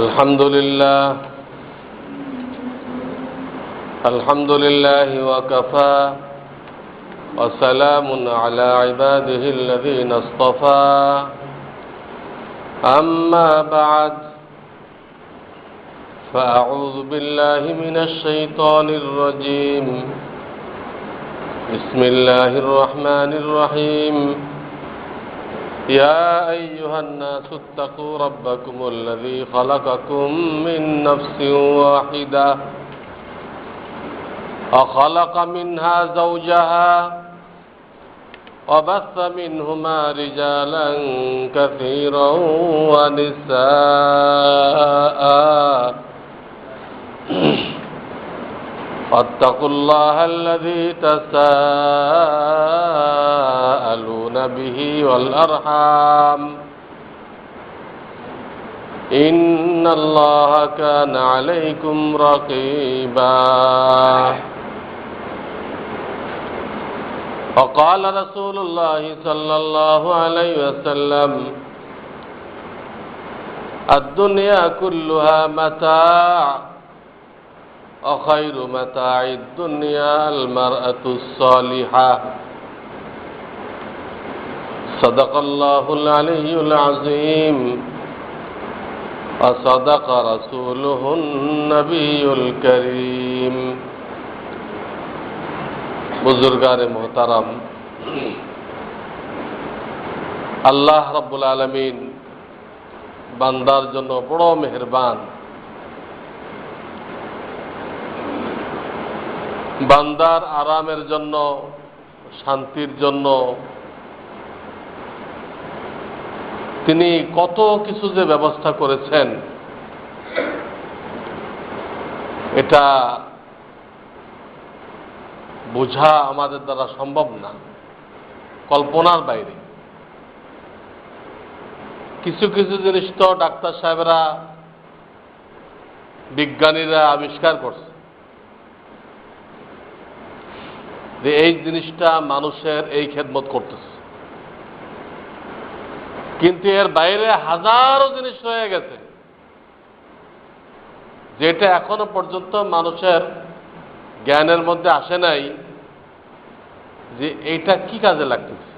الحمد لله وكفى وسلام على عباده الذين اصطفى أما بعد فأعوذ بالله من الشيطان الرجيم بسم الله الرحمن الرحيم يا أيها الناس اتقوا ربكم الذي خلقكم من نفس واحدة وخلق منها زوجها وبث منهما رجالا كثيرا ونساء واتقوا الله الذي تساءلون به والأرحام إن الله كان عليكم رقيبا وقال رسول الله صلى الله عليه وسلم الدنيا كلها متاع وخير متاع الدنيا المرأة الصالحة صدق الله العلي العظيم وصدق رسوله النبي الكريم বুজুর্গানে মোহতারাম, আল্লাহ রাব্বুল আলামিন বান্দার জন্য বড় মেহেরবান। বান্দার আরামের জন্য, শান্তির জন্য তিনি কত কিছু যে ব্যবস্থা করেছেন, এটা বোঝা আমাদের দ্বারা সম্ভব না, কল্পনার বাইরে। কিছু কিছু জিনিস তো ডাক্তার সাহেবরা, বিজ্ঞানীরা আবিষ্কার করছে যে এই জিনিসটা মানুষের এই খেদমত করতেছে, কিন্তু এর বাইরে হাজারো জিনিস রয়ে গেছে যেটা এখনো পর্যন্ত মানুষের জ্ঞানের মধ্যে আসে নাই যে এইটা কি কাজে লাগতেছে।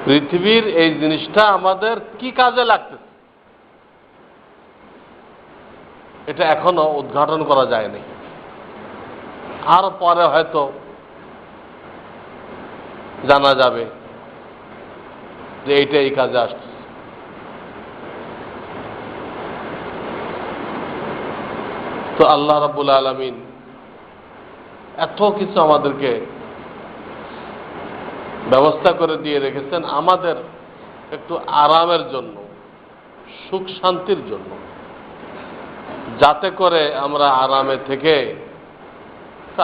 পৃথিবীর এই জিনিসটা আমাদের কি কাজে লাগতেছে, এটা এখনো উদ্ঘাটন করা যায়নি। আর পরে হয়তো জানা যাবে যে এইটা এই কাজে আসছে। তো আল্লাহ রাব্বুল আলামিন এত কিছু আমাদেরকে ব্যবস্থা করে দিয়ে রেখেছেন আমাদের একটু আরামের জন্য, সুখ শান্তির জন্য, যাতে করে আমরা আরামে থেকে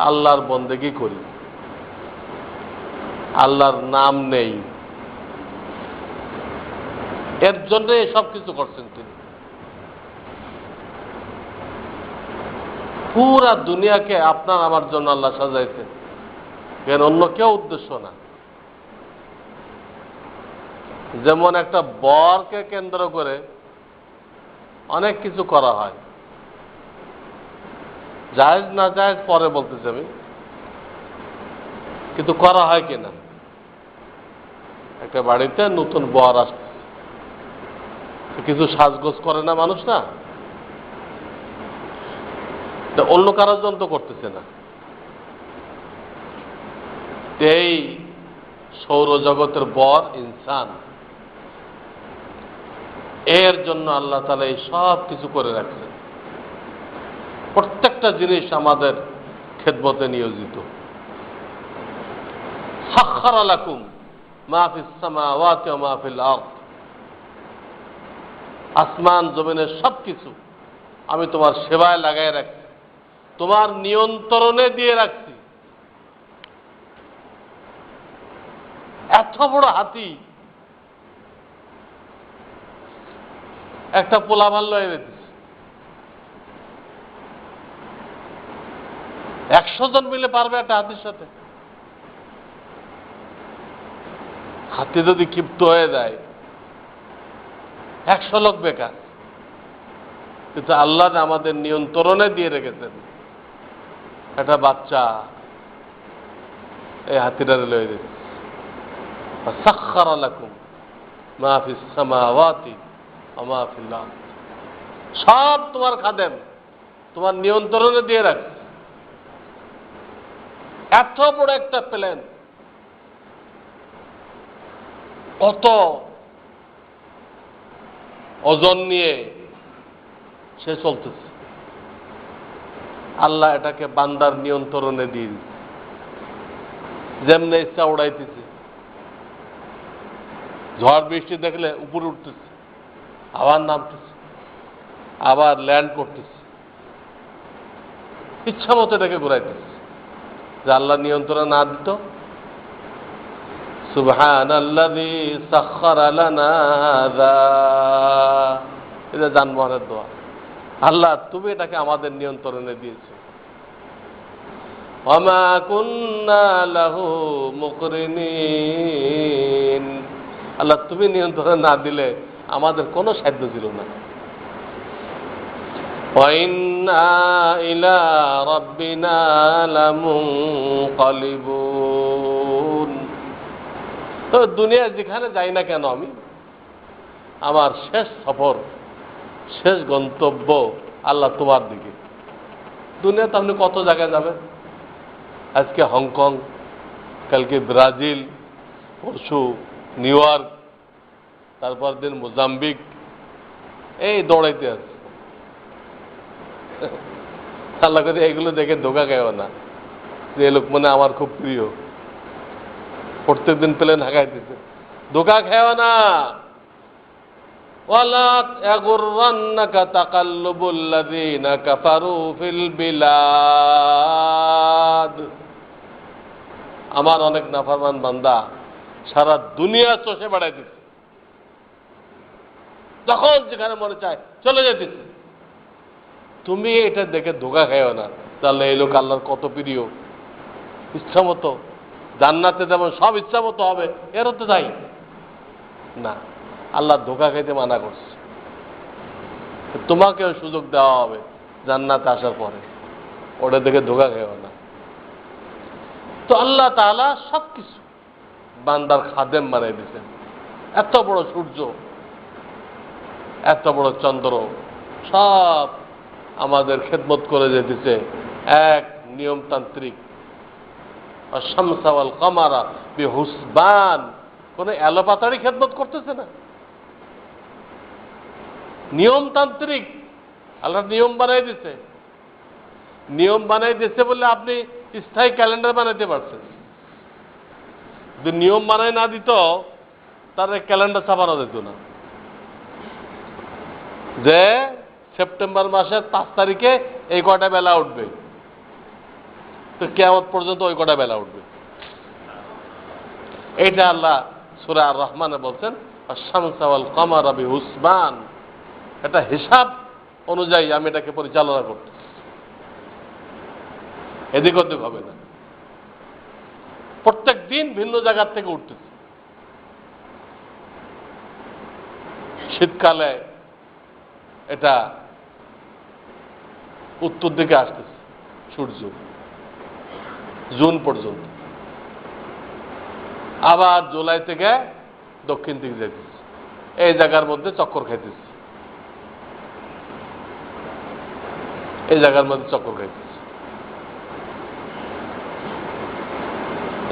আল্লাহর বন্দেগী করি, আল্লাহর নাম নেই। এর জন্য সব কিছু করছেন তিনি। পুরা দুনিয়াকে আপনার আমার জন্য আল্লাহ সাজাইছেন, কেন অন্য কেউ উদ্দেশ্য না। যেমন একটা বরকে কেন্দ্র করে অনেক কিছু করা হয়, জায়েজ না জায়েজ পরে বলতেছি আমি, কিন্তু করা হয় কিনা। একটা বাড়িতে নতুন বর আসছে, কিছু সাজগোজ করে না মানুষ, না অন্য কারোর জন্য তো করতেছে না। এই সৌরজগতের বর ইনসান, এর জন্য আল্লাহ তাআলা এই সব কিছু করে রাখছেন। প্রত্যেকটা জিনিস আমাদের খেদমতে নিয়োজিত। সাখখারা লাকুম মা ফিস সামাওয়াতি ওয়া মা ফিল আরদ, আসমান জমিনের সব কিছু আমি তোমার সেবায় লাগাই রাখছি, তোমার নিয়ন্ত্রণে দিয়ে রাখছি। এত বড় হাতি একটা পোলা মারল এনে দিচ্ছে, 100 জন মিলে পারবে একটা হাতির সাথে? হাতি যদি ক্ষিপ্ত হয়ে যায় 100 লোক বেকার। কিন্তু আল্লাহ আমাদের নিয়ন্ত্রণে দিয়ে রেখেছেন। একটা বাচ্চা এই হাতিটারে লয়ে দিচ্ছে, সাখখারা লাকুম মা ফিস সামাওয়াতি ওয়া মা ফিল আরদ, সব তোমার খাদেম, তোমার নিয়ন্ত্রণে দিয়ে রাখছে। এত বড় একটা প্লেন, কত ওজন নিয়ে সে চলতেছে, আল্লাহ এটাকে বান্দার নিয়ন্ত্রণে দিয়ে দিচ্ছে। যেমনি ইচ্ছা উড়াইতেছে, ঝড় বৃষ্টি দেখলে উপরে উঠতেছে, আবার নামতেছে, আবার ল্যান্ড করতেছে, ইচ্ছা মতো এটাকে ঘুরাইতেছে। যে আল্লাহ নিয়ন্ত্রণ না দিত, সুবহানাল্লাযী সাখখারা লানা হাযা, এটা যানবাহনের দোয়া। আল্লাহ তুমি এটাকে আমাদের নিয়ন্ত্রণে দিয়েছো। ওয়া মা কুন্না লাহু মুকরিনিন, আল্লাহ তুমি নিয়ন্ত্রণে না দিলে আমাদের কোনো সাধ্য ছিল না। ওয়া ইন্না ইলা রাব্বিনা লামুনকালিবুন, তো দুনিয়ায় যেখানে যাই না কেন আমি, আমার শেষ সফর, শেষ গন্তব্য আল্লাহ তোমার দিকে। দুনিয়াতে আপনি কত জায়গায় যাবেন, আজকে হংকং, কালকে ব্রাজিল, পরশু নিউ ইয়র্ক, তারপর দিন মোজাম্বিক, এই দৌড়াইতে আছে। আল্লাহ করে এগুলো দেখে ধোকা খেও না যে এই লোক মানে আমার খুব প্রিয়, প্রত্যেক দিন প্লেন হাঁকাইতেছে, ধোকা খেও না। ওয়ালা ইয়াগুররান্নাকা তাকাল্লুবুল লাযিনা কাফারু ফিল বিলাদ, আমার অনেক নাফরমান বান্দা সারা দুনিয়া চষে বেড়াইতেছে, যখন যেখানে মনে চায় চলে যেতেছে। তুমি এটা দেখে ধোকা খাইও না, তাহলে এই লোক আল্লাহর কত প্রিয়। ইচ্ছা মতো জান্নাতে যেমন সব ইচ্ছা মতো হবে, এরও তো তাই না, আল্লাহ ধোকা খাইতে মানা করছে। তোমাকেও সুযোগ দেওয়া হবে জান্নাতে আসার পরে, ওটা দেখে ধোকা খাইও না। তো আল্লাহ তাআলা সবকিছু বান্দার খাদেম বানাই দিয়েছেন। এত বড় সূর্য, এত বড় চন্দ্র, সব আমাদের খেদমত করে যেতেছে এক নিয়মতান্ত্রিক। শামসা ওয়াল কমারা বিহুসবান, কোন এলোপাতাড়ি খেদমত করতেছে না, নিয়মতান্ত্রিক। আল্লাহ নিয়ম বানাই দিছে, নিয়ম বানাই দিচ্ছে বলে আপনি স্থায়ী ক্যালেন্ডার বানাইতে পারছেন। যদি নিয়ম বানাই না দিত তাহলে ক্যালেন্ডার ছাপানো যেত না, যে সেপ্টেম্বর মাসের 5 তারিখে এই কটা বেলা উঠবে, তো কিয়ামত পর্যন্ত ওই কটা বেলা উঠবে। এইটা আল্লাহ সূরা আর রহমানে বলছেন আশ-শামসা ওয়াল কমারা বিহুসবান, এটা হিসাব অনুযায়ী আমি এটাকে পরিচালনা করতেছি, এদিক ওদিক হবে না। প্রত্যেক দিন ভিন্ন জায়গার থেকে উঠতেছে। শীতকালে এটা উত্তর দিকে আসতেছে সূর্য জুন পর্যন্ত, আবার জুলাই থেকে দক্ষিণ দিকে যাইতেছে, এই জায়গার মধ্যে চক্কর খাইতেছে, এই জায়গার মধ্যে চক্কর খাইতেছে।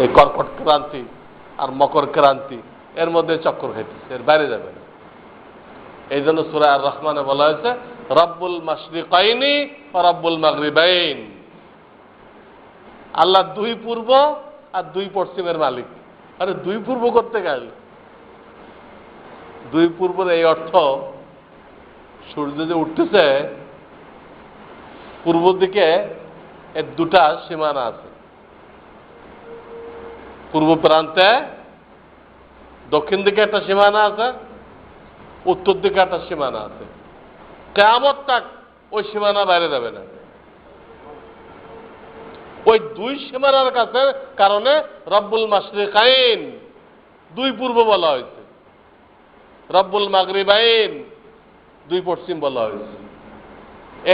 এই কর্কট ক্রান্তি আর মকর ক্রান্তি এর মধ্যে চক্কর খাইতেছে, এর বাইরে যাবে না। এই জন্য সূরা আর রহমানে বলা হয়েছে রব্বুল মাশরিকাইনি ওয়া রব্বুল মাগরিবাইন, আল্লাহ 2 পূর্ব আর 2 পশ্চিমের মালিক। আরে 2 পূর্ব করতে গেল, 2 পূর্বের এই অর্থ সূর্য যে উঠতেছে পূর্ব দিকে এর 2টা সীমানা আছে, পূর্ব প্রান্তে দক্ষিণ দিকে একটা সীমানা আছে, উত্তর দিকে একটা সীমানা আছে। কিয়ামত তাক ওই সীমানা বাইরে যাবে না। ওই দুই সীমানার কাছে কারণে রব্বুল মাশরিকাইন, দুই পূর্ব বলা হয়েছে, রব্বুল মাগরিবাইন, দুই পশ্চিম বলা হয়েছে।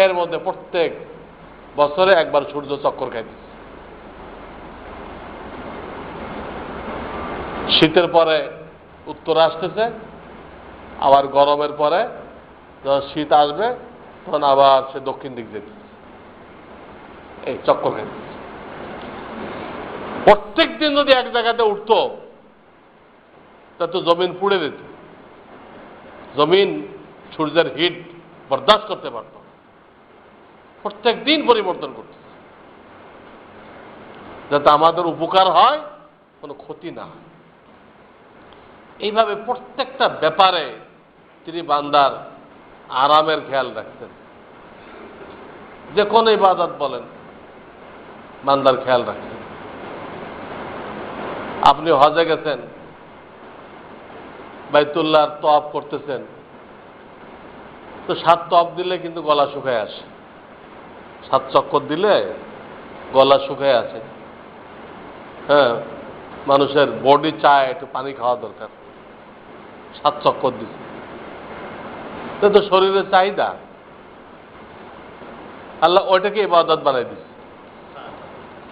এর মধ্যে প্রত্যেক বছরে একবার সূর্য চক্কর খাইতেছে। শীতের পরে উত্তর আসতেছে, আবার গরমের পরে যখন শীত আসবে তখন আবার সে দক্ষিণ দিক যেতেছে, এই চক্কর খাইতেছে। প্রত্যেক দিন যদি এক জায়গাতে উঠত তা তো জমিন পুড়ে দিত, জমিন সূর্যের হিট বরদাস্ত করতে পারত। প্রত্যেক দিন পরিবর্তন করতে, যাতে আমাদের উপকার হয়, কোনো ক্ষতি না হয়। এইভাবে প্রত্যেকটা ব্যাপারে তিনি বান্দার আরামের খেয়াল রাখতেন। যে কোনো ইবাদত বলেন, বান্দার খেয়াল রাখতেন। আপনি হজে গেছেন, বাইতুল্লাহর তওয়াফ করতেছেন, তো 7 তওয়াফ দিলে কিন্তু গলা শুকায় আসে, 7 চক্কর দিলে গলা শুকায় আসে। হ্যাঁ, মানুষের বডি চায় একটু পানি খাওয়া দরকার। 7 চক্কর দিচ্ছে, এটা তো শরীরের চাহিদা। আল্লাহ ওইটাকে ইবাদত বানাই দিচ্ছে।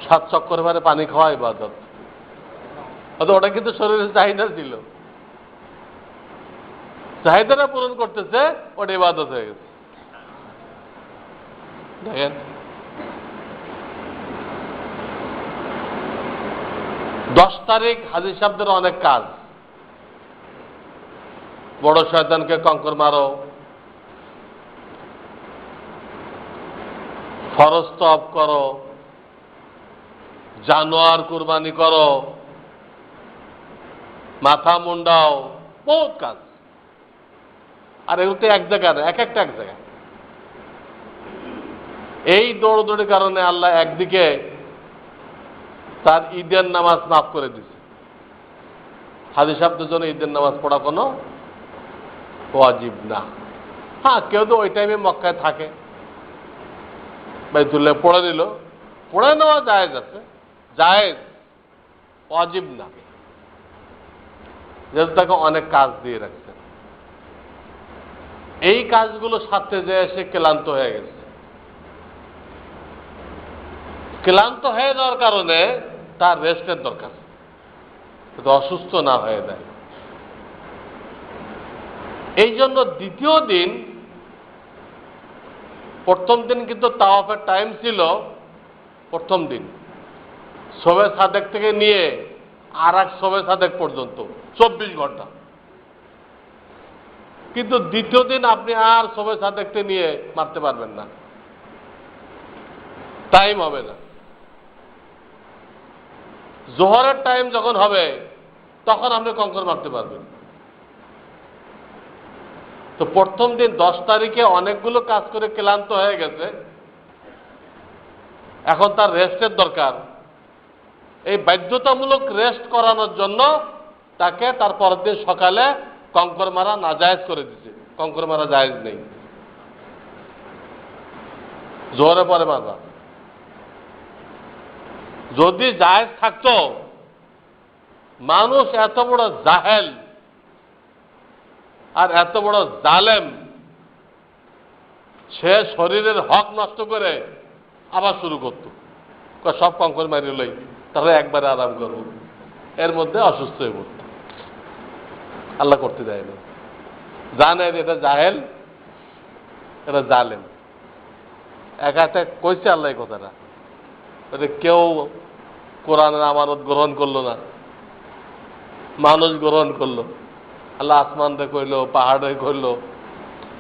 7 চক্কর মানে পানি খাওয়া ইবাদত, ওটা কিন্তু শরীরের চাহিদা ছিল, চাহিদাটা পূরণ করতেছে, ওটা ইবাদত হয়ে গেছে। দেখেন, দশ তারিখ হাজী সাহেবদের অনেক কাজ। বড় শয়তানকে কঙ্কর মারো, ফরজ তওয়াব করো, জানোয়ার কুরবানি করো, মাথা মুন্ডাও, বহুত কাজ। আর এগুলো তো এক জায়গায় না, এক একটা এক জায়গায়। এই দৌড়দৌড়ির কারণে আল্লাহ একদিকে তার ঈদের নামাজ মাফ করে দিছে। হাজী সাহেবদের জন্য ঈদের নামাজ পড়া কোনো ওয়াজিব না। হ্যাঁ, কেউ তো ওই টাইমে মক্কায় থাকে, বাইতুল্লাহ পড়ে নিল, পড়ে নেওয়া জায়েজ আছে, জায়েজ, ওয়াজিব না, যেহেতু তাকে অনেক কাজ দিয়ে রাখছেন। এই কাজগুলো সাথে যে এসে ক্লান্ত হয়ে গেছে। ক্লান্ত হয়ে যাওয়ার কারণে তার রেস্টের দরকার, অসুস্থ না হয়ে যায়। এই জন্য দ্বিতীয় দিন, প্রথম দিন কিন্তু তাওয়াফের টাইম ছিল, প্রথম দিন শবে সাদেক থেকে নিয়ে আর এক শবে সাদেক পর্যন্ত 24 ঘন্টা। কিন্তু দ্বিতীয় দিন আপনি আর শবে সাদেককে নিয়ে মারতে পারবেন না, টাইম হবে না। জোহরের টাইম যখন হবে তখন আপনি কঙ্কর মারতে পারবেন। তো প্রথম দিন 10 তারিখে অনেকগুলো কাজ করে ক্লান্ত হয়ে গেছে, এখন তার রেস্টের দরকার। এই বাধ্যতামূলক রেস্ট করানোর জন্য তাকে তার পরের দিন সকালে কঙ্কর মারা নাজায়েজ করে দিচ্ছে। কঙ্কর মারা জায়েজ নেই, জোহরের পরে মারবা। যদি জায়েজ থাকতো, মানুষ এত বড় জাহেল আর এত বড় জালেম, সে শরীরের হক নষ্ট করে আবার শুরু করত, সব কঙ্কর মারিলই, তাহলে একবারে আরাম করব। এর মধ্যে অসুস্থ হয়ে পড়ত, আল্লাহ করতে দেয় না। জানেন এটা জাহেল, এটা জালেম। একাতে কইছে আল্লাহ এই কথাটা, কেউ কোরআনের আমানত গ্রহণ করলো না, মানুষ গ্রহণ করলো। আল্লাহ আসমানরে কইল, পাহাড়ে কইল,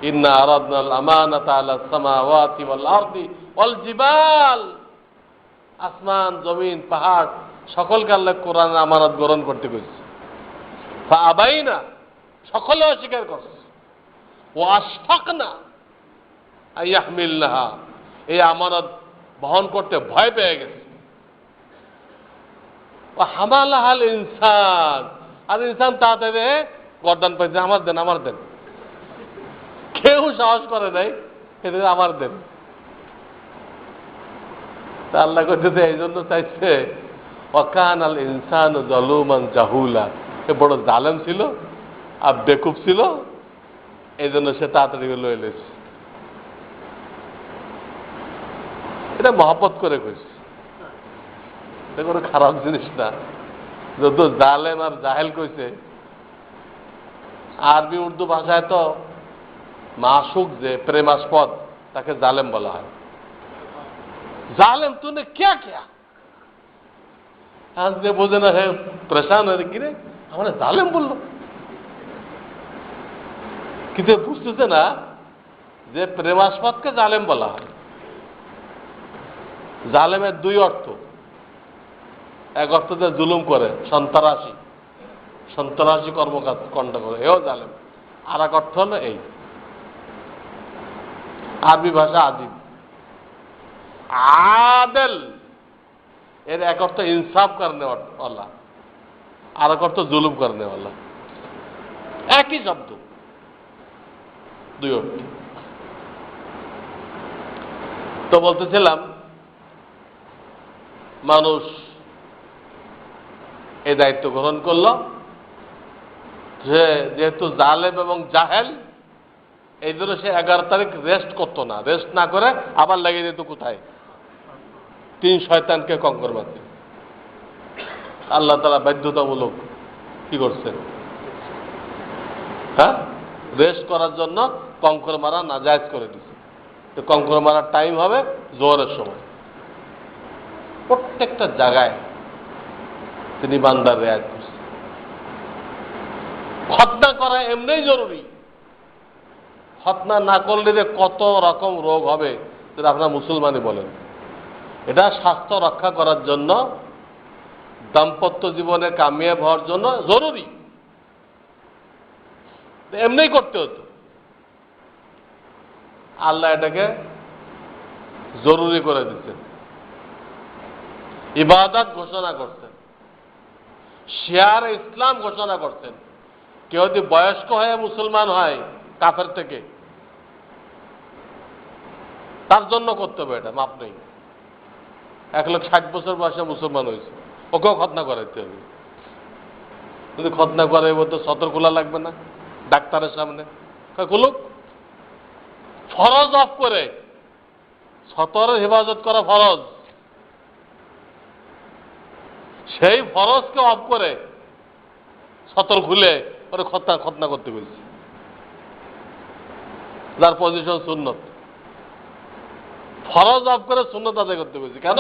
ইন্না আরাদনাল আমানাতা আলাস সামাওয়াতি ওয়াল আরদি ওয়াল জিবাল। আসমান, জমিন, পাহাড় সকলকে আল্লাহ কোরআনের আমানত গ্রহণ করতে কইছে। ফাআবাইনা, সকলে অস্বীকার করছে। ওয়া আশফাকনা আইয়াহমিলনাহা, এই আমানত বহন করতে ভয় পেয়ে গেছে। ওয়া হামালাহাল ইনসান, আর ইনসান তাড়াতাড়ি গর্দান পাইছে, আমার দেন, আমার দেন। কেউ সাহস করে নাই, এদের আমার দেন। তা আল্লাহ করতেছে এই জন্য চাইছে ওয়াকান আল ইনসানু যালুমান জাহুলা, এ বড় জালেম ছিল আর বেকুব ছিল, এই জন্য সে তাড়াতাড়ি লয়ে লেছে। এটা মহব্বত করে কইছে, এটা কোনো খারাপ জিনিস না। যত জালেম আর জাহেল কইছে, আরবি উর্দু ভাষায় তো মাসুক যে প্রেমাস্পদ তাকে জালেম বলা হয়। জালেম তুনে ক্যা ক্যা, আজ যে বোঝে না, হ্যাঁ প্রেশান হয়ে কিরে আমার জালেম বললো, কিন্তু বুঝতেছে না যে প্রেমাস্পদকে জালেম বলা হয়। জালেমের দুই অর্থ, এক অর্থ যে জুলুম করে, সন্ত্রাসী, সন্ত্রাসী কর্মকাণ্ড করে, এও জালেম। আর এক অর্থ হলো এই আরবি ভাষা আজিব। আদেল এর এক অর্থ ইনসাফ করনে ওয়ালা, আর এক অর্থ জুলুম করনে ওয়ালা, একই শব্দ, দুই অর্থ। তো বলতেছিলাম মানুষ এই দায়িত্ব গ্রহণ করল যে যেহেতু জালেম এবং জাহেল, এই জন্য সে 11 তারিখ রেস্ট করতো না। রেস্ট না করে আবার লেগে যেত কোথায়, 3 শয়তানকে কঙ্কর মারতে। আল্লাহ তাআলা বাধ্যতামূলক কি করছেন, হ্যাঁ, রেস্ট করার জন্য কঙ্কর মারা নাজায়েজ করে দিচ্ছে। তো কঙ্কর মারার টাইম হবে জোহরের সময়। প্রত্যেকটা জায়গায় তিনি বান্দার রেয়াত করছেন। খতনা করা এমনিই জরুরি। খতনা না করলে যে কত রকম রোগ হবে সেটা আপনার মুসলমানই বলেন। এটা স্বাস্থ্য রক্ষা করার জন্য, দাম্পত্য জীবনে কামিয়াব হওয়ার জন্য জরুরি, এমনিই করতে হতো। আল্লাহ এটাকে জরুরি করে দিচ্ছেন, ইবাদত ঘোষণা করছেন, শিয়ার ইসলাম ঘোষণা করছেন। কেউ যদি বয়স্ক হয়ে মুসলমান হয় কাফের থেকে, তার জন্য করতে হবে, এটা মাপ নেই। 160 বছর বয়সে মুসলমান হয়েছে, ওকেও খতনা করাইতে হবে। যদি খতনা করে বলতে সতর খোলা লাগবে না ডাক্তারের সামনে, খুলুক। ফরজ অফ করে, সতরের হেফাজত করা ফরজ, সেই ফরজকে অফ করে সতর খুলে ওরে খতনা করতে বলছে, যার পজিশন সুন্নত। ফরজ অফ করে সুন্নত আদায় করতে বলছে, কেন?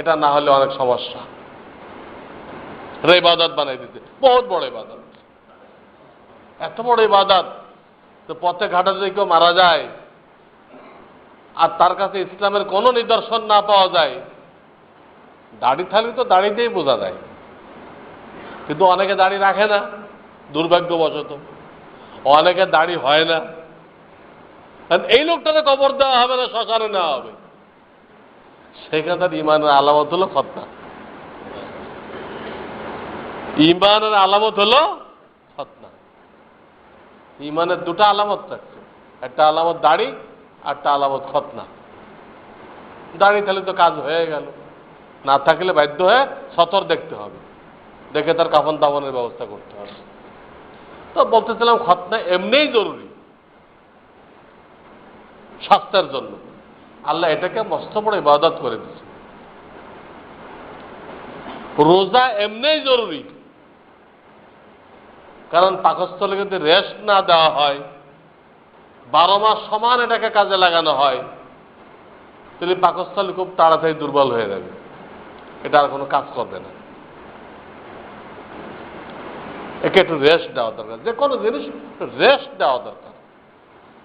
এটা না হলে অনেক সমস্যা। ইবাদত বানাই দিতে, বহুত বড় ইবাদত, এত বড় ইবাদত। তো পথে ঘাটে যদি কেউ মারা যায় আর তার কাছে ইসলামের কোনো নিদর্শন না পাওয়া যায়, দাড়ি থাকলে তো দাড়িতেই বোঝা যায়, কিন্তু অনেকে দাড়ি রাখে না দুর্ভাগ্যবশত, অনেকে দাড়ি হয় না। এই লোকটাকে কবর দেওয়া হবে না, শ্মশানে নেওয়া হবে। সেখানে তার ইমানের আলামত হলো খতনা। ইমানের আলামত হলো খতনা। ইমানের দুটো আলামত থাকছে, একটা আলামত দাড়ি, একটা আলামত খতনা। দাড়ি থাকলে তো কাজ হয়ে গেল, না থাকলে বাধ্য হয়ে সতর দেখতে হবে, দেখে তার কাফন দাফনের ব্যবস্থা করতে হবে। তো বলতেছিলাম খতনা এমনিই জরুরি স্বাস্থ্যের জন্য। আল্লাহ এটাকে মস্ত বড় ইবাদত করে দিয়েছে। রোজা এমনিই জরুরি, কারণ পাকস্থলে যদি রেস্ট না দেওয়া হয়, 12 মাস সমান এটাকে কাজে লাগানো হয়, তাহলে পাকস্থলী খুব তাড়াতাড়ি দুর্বল হয়ে যাবে, এটা আর কোনো কাজ করবে না। একে একটু রেস্ট দেওয়া দরকার, যে কোনো জিনিস রেস্ট দেওয়া দরকার,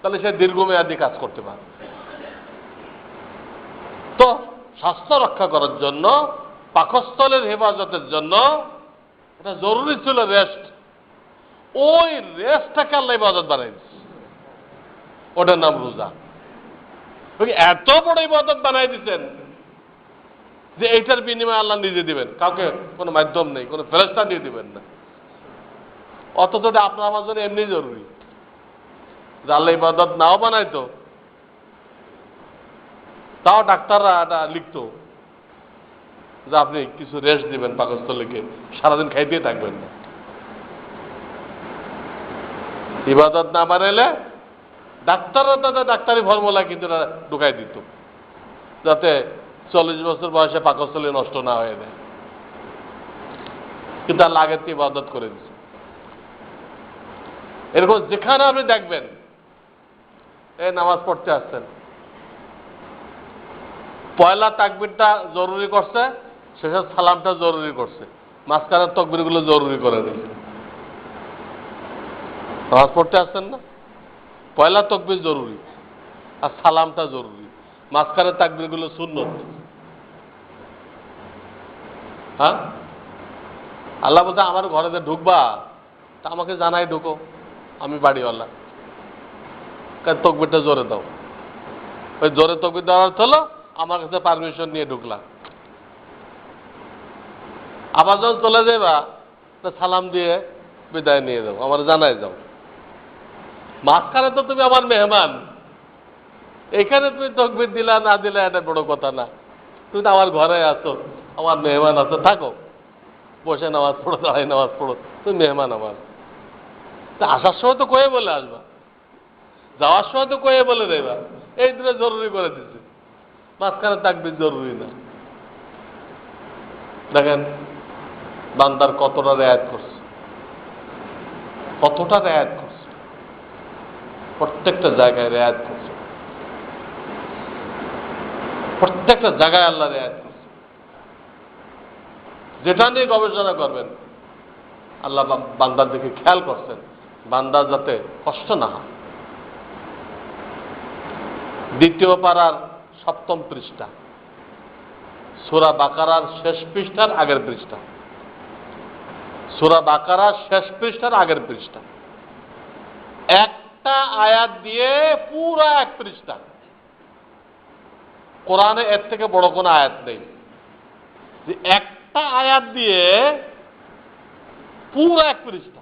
তাহলে সে দীর্ঘমেয়াদী কাজ করতে পারে। তো স্বাস্থ্য রক্ষা করার জন্য, পাকস্থলের হেফাজতের জন্য এটা জরুরি ছিল রেস্ট। ওই রেস্টটাকে আল্লাহ ইবাদত বানাই দিচ্ছে, ওটার নাম রোজা। এত বড় ইবাদত বানাই দিচ্ছেন যে এইটার বিনিময়ে আল্লাহ নিজে দিবেন, কাউকে কোনো মাধ্যম নেই, কোনো ফেরেশতা দিয়ে দিবেন না। অথচ আপনার আমার জন্য এমনি জরুরি। আল্লাহ ইবাদত নাও বানাইতো, তাও ডাক্তাররা এটা লিখতো যে আপনি কিছু রেস্ট দিবেন পাকস্থলীকে, সারাদিন খাইতেই থাকবেন না। ইবাদত না বানাইলে ডাক্তাররা তাদের ডাক্তারি ফর্মুলা কিন্তু ঢুকাই দিত, যাতে 40 বছর বয়সে পাকস্থলী নষ্ট না হয়ে যায়। কিন্তু আল্লাহ আগের থেকে ইবাদত করে দিচ্ছে। এরকম যেখানে আপনি দেখবেন এই নামাজ পড়তে আসছেন, পয়লা তাকবীরটা জরুরি করছে, শেষের সালামটা জরুরি করছে, মাঝখানের তকবীরগুলো জরুরি করে দিয়েছে। নামাজ পড়তে আসছেন না, পয়লা তকবীর জরুরি আর সালামটা জরুরি, মাঝখানের তাকবীরগুলো সুন্নত। হ্যাঁ, আল্লাহ বলছে আমার ঘরে যে ঢুকবা তা আমাকে জানাই ঢুকো, আমি বাড়িওয়ালা, তকবীরটা জোরে দাও। ওই জোরে তকবীর দেওয়ার অর্থ হলো আমার কাছে পারমিশন নিয়ে ঢুকলাম। আবার যখন চলে যাবা তো সালাম দিয়ে বিদায় নিয়ে যাও, আমার জানাই যাও। মাঝখানে তো তুমি আমার মেহমান, এখানে তুমি তকবীর দিলা না দিলা এটা বড় কথা না। তুমি তো আমার ঘরে আছো, আমার মেহমান আছো, থাকো, বসে নামাজ পড়ো, দাঁড়াই নামাজ পড়ো, তুমি মেহমান আমার। আসার সময় তো কয়ে বলে আসবা, যাওয়ার সময় তো কয়ে বলে দেবা। এই দুটো জরুরি করে দিচ্ছে, মাঝখানে তাকবীর জরুরি না। দেখেন বান্দার কতটা রেয়াত করছে, কতটা রেয়াত করছে, প্রত্যেকটা জায়গায় রেয়াত করছে, প্রত্যেকটা জায়গায় আল্লাহ রেয়াত করছে। যেটা নিয়ে গবেষণা করবেন আল্লাহ বান্দার দিকে খেয়াল করছেন, বান্দার যাতে কষ্ট না হয়। 2 পারার 7ম পৃষ্ঠা, সূরা বাকারার শেষ পৃষ্ঠার আগের পৃষ্ঠা, সূরা বাকারার শেষ পৃষ্ঠার আগের পৃষ্ঠা, একটা আয়াত দিয়ে পুরা 1 পৃষ্ঠা। কোরআনে এর থেকে বড় কোনো আয়াত নেই যে একটা আয়াত দিয়ে পুরা 1 পৃষ্ঠা।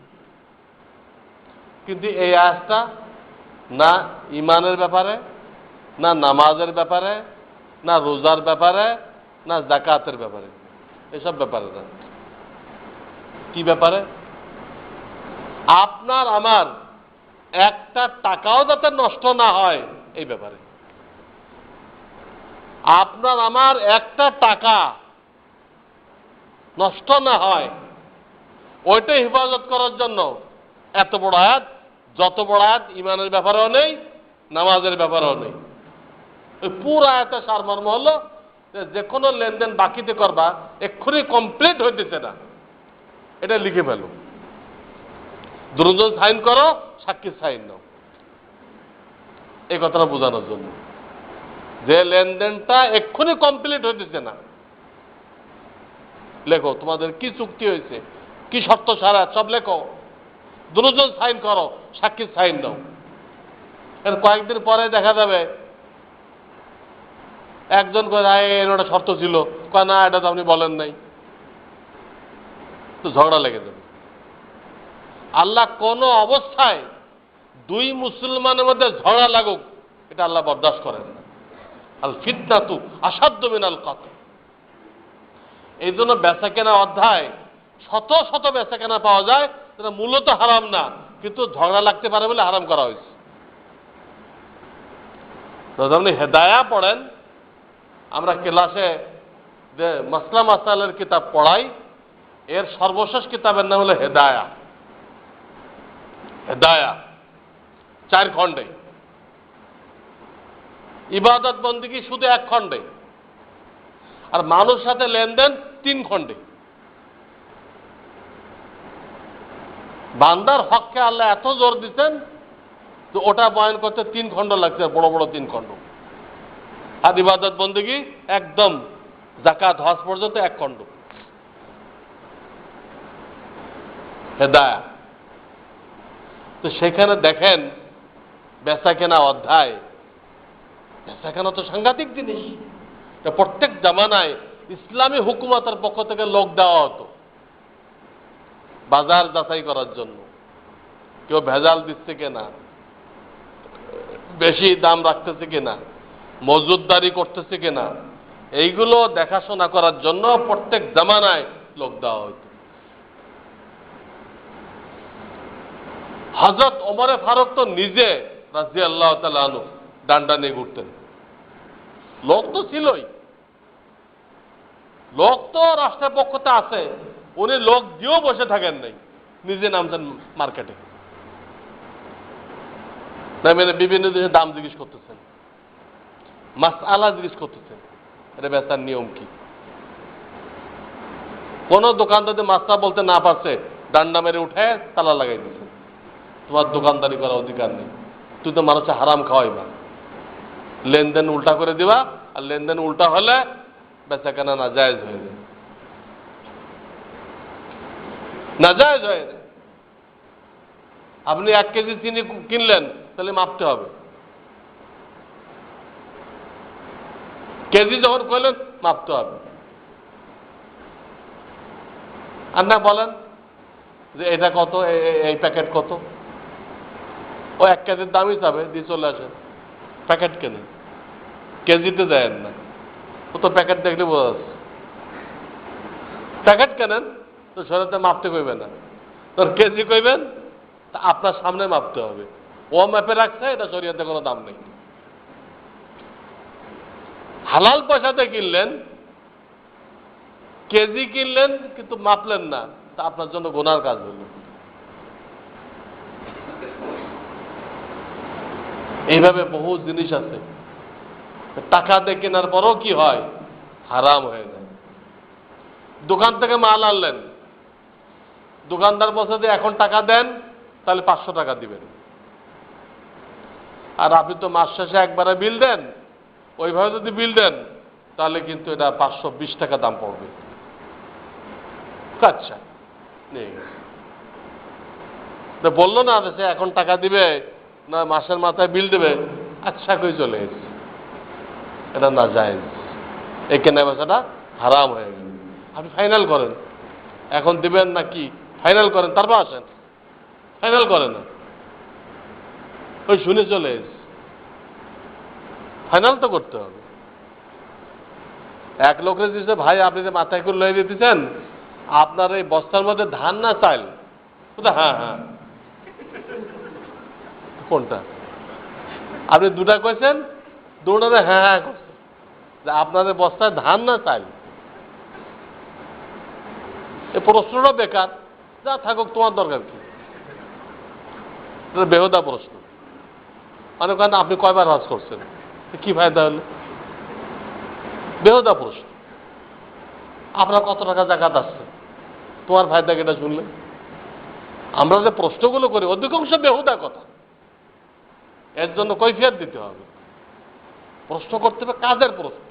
কিন্তু এই আয়াতটা না ইমানের ব্যাপারে, না নামাজের ব্যাপারে, না রোজার ব্যাপারে, না যাকাতের ব্যাপারে, এসব ব্যাপারে না। কি ব্যাপারে? আপনার আমার একটা টাকাও যাতে নষ্ট না হয় এই ব্যাপারে। আপনার আমার একটা টাকা নষ্ট না হয় ওইটাই হেফাজত করার জন্য এত বড় আয়াত। যত বড় আয়াত ইমানের ব্যাপারেও নেই, নামাজের ব্যাপারেও নেই। ওই পুরো আয়াতের সারমর্ম হলো যে কোনো লেনদেন বাকিতে করবা, এক্ষুনি কমপ্লিট হইতেছে না, এটা লিখে ফেলো, দুজন সাইন করো, সাক্ষী সাইন নাও। এই কথাটা বোঝানোর জন্য যে লেনদেনটা এক্ষুনি কমপ্লিট হইতেছে না, লেখো তোমাদের কি চুক্তি হয়েছে, কি শর্ত সারা, সব লেখো, দুজন সাইন করো, সাক্ষী সাইন দাও। এর কয়েকদিন পরে দেখা যাবে একজন এর ওটা শর্ত ছিল, কয় না এটা তো আপনি বলেন নাই, তো ঝগড়া লেগে যাবে। আল্লাহ কোন অবস্থায় 2 মুসলমানের মধ্যে ঝগড়া লাগুক এটা আল্লাহ বরদাস্ত করেন না। আল ফিতনাতু আসাদ্দু মিনাল কতল। এই জন্য বেচা কেনা অধ্যায় শত শত বেচা কেনা পাওয়া যায়, সেটা মূলত হারাম না, কিন্তু ঝগড়া লাগতে পারে বলে হারাম করা হয়েছে। আপনি হেদায়া পড়েন, আমরা ক্লাসে যে মাসলা মাসালের কিতাব পড়াই, এর সর্বশেষ কিতাবের নাম হলো হেদায়া। হেদায়া 4 খণ্ডে, ইবাদত বন্দেগী শুধু 1 খণ্ডে, আর মানুষ সাথে লেনদেন 3 খণ্ডে। বান্দার হককে আল্লাহ এত জোর দিচ্ছেন যে ওটা বয়ান করতে 3 খণ্ড লাগছে, বড় বড় 3 খণ্ড। আর ইবাদত বন্দেগী একদম যাকাত হজ পর্যন্ত 1 খণ্ড। হেদায়া। তো সেখানে দেখেন বেচা কেনা অধ্যায়, বেচা কেনা তো সাংঘাতিক জিনিস। প্রত্যেক জামানায় ইসলামী হুকুমতের পক্ষ থেকে লোক দেওয়া হতো বাজার যাচাই করার জন্য, কেউ ভেজাল দিচ্ছে কিনা, বেশি দাম রাখতেছে কিনা, মজুদদারি করতেছে কিনা, এইগুলো দেখাশোনা করার জন্য প্রত্যেক জামানায় লোক দেওয়া হইত। হযরত ওমরে ফারুক তো নিজে রাদিয়াল্লাহু তাআলা আনহু ডান্ডা নিয়ে ঘুরতেন। লোক তো ছিলই, লোক তো রাষ্ট্রের পক্ষতে আছে, উনি লোক দিয়েও বসে থাকেন নাই, নিজে নামছেন মার্কেটে, নামের বিভিন্ন দেশে দাম জিজ্ঞেস করতেছেন, মাসআলা জিজ্ঞেস করতেছেন, এটা বেচার নিয়ম কি। কোন দোকান যদি মাসলা বলতে না পারছে ডান্ডা মেরে উঠে তালা লাগাই দিচ্ছে, তোমার দোকানদারি করার অধিকার নেই, তুই তো মানুষের হারাম খাওয়াইবা, লেনদেন উল্টা করে দিবা, আর লেনদেন উল্টা হলে বেচা কেনা নাজায়েজ হয়ে যায়, নাজায়েজ হয়ে যায়। আপনি 1 কেজি চিনি কিনলেন, তাহলে মাপতে হবে, কেজি যখন কইলেন মাপতে হবে। আর না বলেন যে এটা কত, এই প্যাকেট কত, ও 1 কেজির দামই চাবে, দিয়ে চলে আসেন, প্যাকেট কেনেন, কেজিতে দেন না, ও তো প্যাকেট দেখলে বোঝা যাচ্ছে। প্যাকেট কেনেন তো শরীরতে মাপতে কইবে না, তোর কেজি কইবেন, তা আপনার সামনে মাপতে হবে, ও মাপে রাখছে, এটা শরীয়তে কোনো দাম নেই। হালাল পয়সাতে কিনলেন, কেজি কিনলেন কিন্তু মাপলেন না, তা আপনার জন্য গুনার কাজ হলো। এইভাবে বহু জিনিস আছে, টাকা দিয়ে কেনার পরও কি হয়, হারাম হয়ে যায়। দোকান থেকে মাল আনলেন, দোকানদার বলছে যে এখন টাকা দেন, তাহলে 500 টাকা দিবেন, আর আপনি তো মাস শেষে একবারে বিল দেন, ওইভাবে যদি বিল দেন তাহলে কিন্তু এটা 520 টাকা দাম পড়বে। আচ্ছা, নিয়ে গেছে, বললো না সে এখন টাকা দিবে না মাসের মাথায় বিল দেবে, আচ্ছা কই চলে এসেছে, এটা না জায়েজ, এই কেনা বেচাটা হারাম হয়ে গেল। আপনি ফাইনাল করেন, এখন দিবেন না কি, ফাইনাল করেন, তারপর আসেন, ফাইনাল করেন না, ওই শুনে চলে এসেছে, ফাইনাল তো করতে হবে। এক লোকের দিচ্ছে, ভাই আপনি যে মাথায় করে লয়ে দিতেছেন, আপনার এই বস্তার মধ্যে ধান না চাল, হ্যাঁ হ্যাঁ, কোনটা আপনি দুটা কইছেন, দুটাতে হ্যাঁ হ্যাঁ করছেন, যে আপনাদের বস্তায় ধান না চাল, এই প্রশ্নটা বেকার, যা থাকুক তোমার দরকার কি, বেহুদা প্রশ্ন। মানে কেন আপনি কয়বার হজ করছেন, কি ফায়দা হলো, বেহুদা প্রশ্ন। আপনার কত টাকা জাকাত আসছে, তোমার ফায়দা কেটা শুনলে। আমরা যে প্রশ্নগুলো করি অধিকাংশ বেহুদা কথা, এর জন্য কৈফিয়ত দিতে হবে। প্রশ্ন করতে হবে কাজের প্রশ্ন,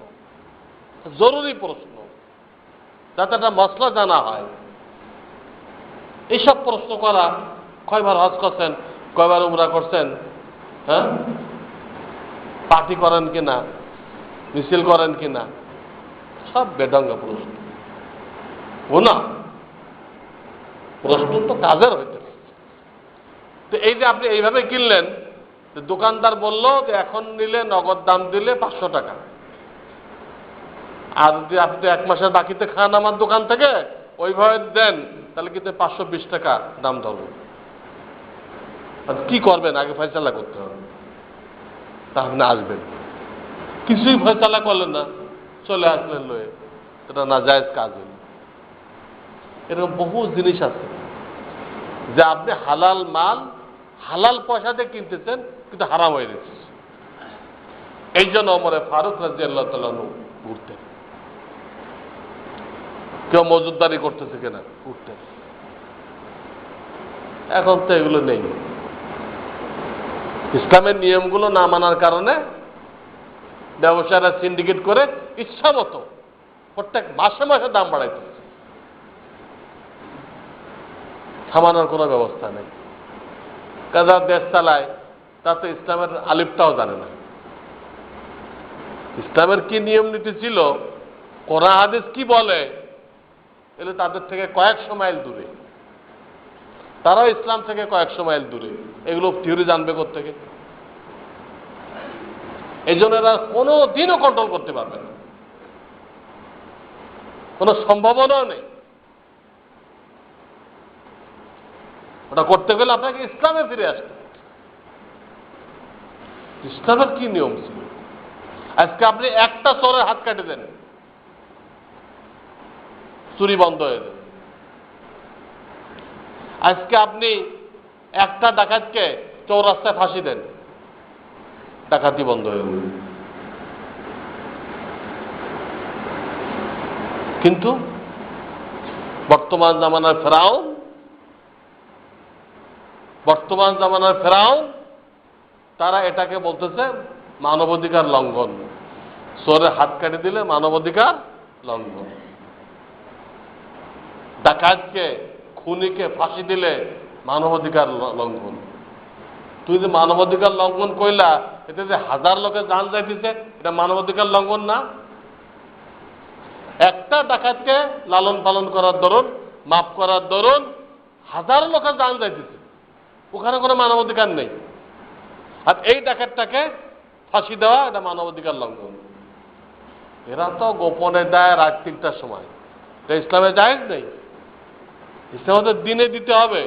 জরুরি প্রশ্ন, যাতে একটা মসলা জানা হয়। এইসব প্রশ্ন করা, কয়বার হজ করছেন, কয়বার উমরা করছেন, হ্যাঁ, পার্টি করেন কিনা, মিছিল করেন কিনা, সব বেঢঙ্গ প্রশ্ন। ও না, প্রশ্ন তো কাজের হইতে হবে। তো এই যে আপনি এইভাবে কিনলেন, দোকানদার বলল যে এখন নিলে নগদ দাম দিলে 500 টাকা, আর যদি আপনি 1 মাসের বাকিতে খান আমার দোকান থেকে, ওইভাবে দেন, তাহলে কিন্তু 520 টাকা দাম ধরবে। কি করবেন, আগে ফয়সালা করতে হবে, তা আপনি আসবেন, কিছুই ফয়সালা করলেন না, চলে আসলেন লয়ে, এটা নাজায়েজ কাজ হইল। এরকম বহু জিনিস আছে যে আপনি হালাল মাল হালাল পয়সাতে কিনতেছেন, কিন্তু হারাম হয়ে গেছে। এই জন্য ওমরে ফারুক রাদিয়াল্লাহু তাআলা আনহু ঘুরতেন, কেউ মজুদদারি করতেছে কিনা ঘুরতেন। এখন তো এগুলো নেই, ইসলামের নিয়মগুলো না মানার কারণে ব্যবসায়ীরা সিন্ডিকেট করে ইচ্ছা মতো প্রত্যেক মাসে মাসে দাম বাড়াইতেছে, থামানোর কোনো ব্যবস্থা নেই। কাজা দেশ চালায়, তা তো ইসলামের আলিফটাও জানে না, ইসলামের কি নিয়ম নীতি ছিল, কোরআন হাদিস কি বলে, এগুলো তাদের থেকে কয়েকশো মাইল দূরে, তারাও ইসলাম থেকে কয়েকশো মাইল দূরে, এগুলো থিওরি জানবে কোত্থেকে? এই জন্য এরা কোনো দিনও কন্ট্রোল করতে পারবে না। কোনো সম্ভাবনাও নেই। ওটা করতে গেলে আপনাকে ইসলামে ফিরে আসতে। ইসলামের কি নিয়ম ছিল? আজকে আপনি একটা চোরের হাত কাটে দেন, চুরি বন্ধ হয়ে যাবে। আজকে আপনি একটা ডাকাতকে চৌরাস্তায় ফাঁসি দেন, ডাকাতি বন্ধ হয়ে যাবে। কিন্তু বর্তমান জামানার ফেরাউন তারা এটাকে বলতেছে মানবাধিকার লঙ্ঘন। চোরের হাত কাটে দিলে মানবাধিকার লঙ্ঘন, ডাকাতকে খুনিকে ফাঁসি দিলে মানবাধিকার লঙ্ঘন। তুই যে মানবাধিকার লঙ্ঘন কইলা, এতে যে হাজার লোকের জান যাইতেছে, এটা মানবাধিকার লঙ্ঘন না? একটা ডাকাতকে লালন পালন করার দরুন, মাফ করার দরুন হাজার লোকের জান যাইতেছে, ওখানে কোনো মানবাধিকার নেই। আর এই ডাকাতটাকে ফাঁসি দেওয়া, এটা মানবাধিকার লঙ্ঘন। এরা তো গোপনে দেয় রাত 3টার সময়, এটা ইসলামে জায়েজ নেই। ইসলামে দিনে দিতে হবে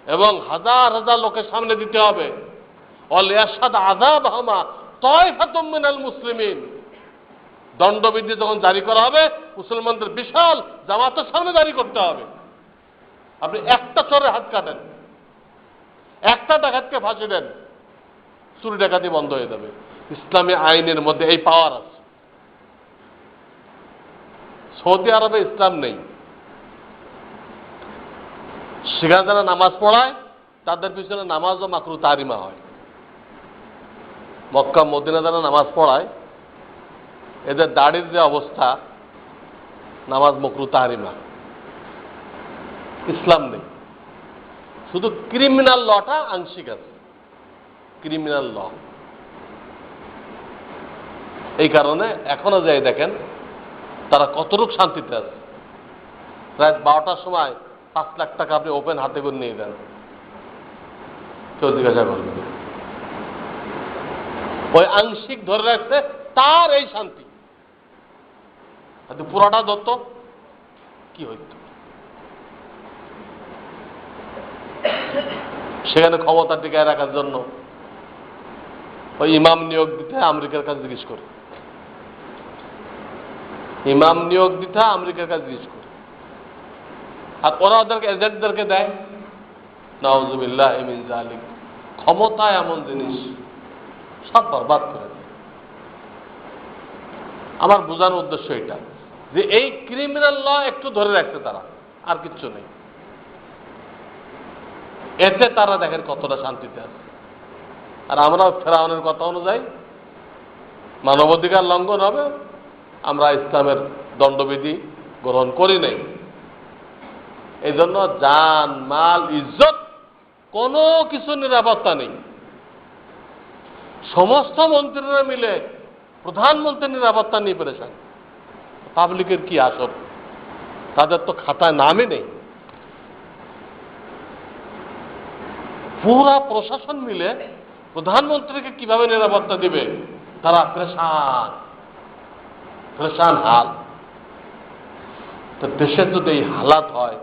এবং হাজার হাজার লোকের সামনে দিতে হবে। ওয়ালিয়াশহাদ আযাবাহুমা তায়ফাতুম মিনাল মুসলিমিন। দণ্ডবিধি যখন জারি করা হবে, মুসলমানদের বিশাল জামাতের সামনে জারি করতে হবে। আপনি একটা চোরের হাত কাটেন, একটা ডাকাতকে ফাঁসি দেন, চুরি ডাকাতি বন্ধ হয়ে যাবে। ইসলামী আইনের মধ্যে এই পাওয়ার আছে। সৌদি আরবে ইসলাম নেই, সেখানে যারা নামাজ পড়ায় তাদের পিছনে নামাজও মাকরু তাহরিমা হয়। মক্কা মদিনা যারা নামাজ পড়ায়, এদের দাড়ির যে অবস্থা, নামাজ মাকরু তাহরিমা। ইসলাম নেই, শুধু ক্রিমিনাল লটা আংশিক আছে, ক্রিমিনাল ল। এই কারণে এখনো যাই দেখেন তারা কতটুক শান্তিতে আছে। রাত 12টার সময় 5 লাখ টাকা আপনি ওপেন হাতে করে নিয়ে দেন, কেউ জিজ্ঞাসা করবে। ওই আংশিক ধরে রাখছে তার এই শান্তি। পুরাটা ধরত কি হইত? সেখানে ক্ষমতা টিকায় রাখার জন্য ওই ইমাম নিয়োগ দিতে আমেরিকার কাছে জিজ্ঞেস করে, ইমাম নিয়োগ দিতে আমেরিকার কাছে জিজ্ঞেস করে। আর ওরা ওদেরকে এজেন্টদেরকে দেয়। নাউযুবিল্লাহ মিন যালিক। ক্ষমতা এমন জিনিস, সব বরবাদ করে দেয়। আমার বোঝানোর উদ্দেশ্য এটা যে এই ক্রিমিনাল ল একটু ধরে রাখছে তারা, আর কিচ্ছু নেই। এতে তারা দেখেন কতটা শান্তিতে আছে। আর আমরা ফেরাউনের কথা অনুযায়ী মানবাধিকার লঙ্ঘন হবে, আমরা ইসলামের দণ্ডবিধি গ্রহণ করি নাই। এই জন্য জান মাল ইজ্জত কোনো কিছু নিরাপত্তা নেই। সমস্ত মন্ত্রীরা মিলে প্রধানমন্ত্রীর নিরাপত্তা নিয়ে পেরেছেন, পাবলিকের কি আসর? তাদের তো খাতায় নামই নেই। পুরা প্রশাসন মিলে প্রধানমন্ত্রীকে কিভাবে নিরাপত্তা দিবে, তারা প্রেশান হাল। তো দেশের যদি এই হালাত হয়,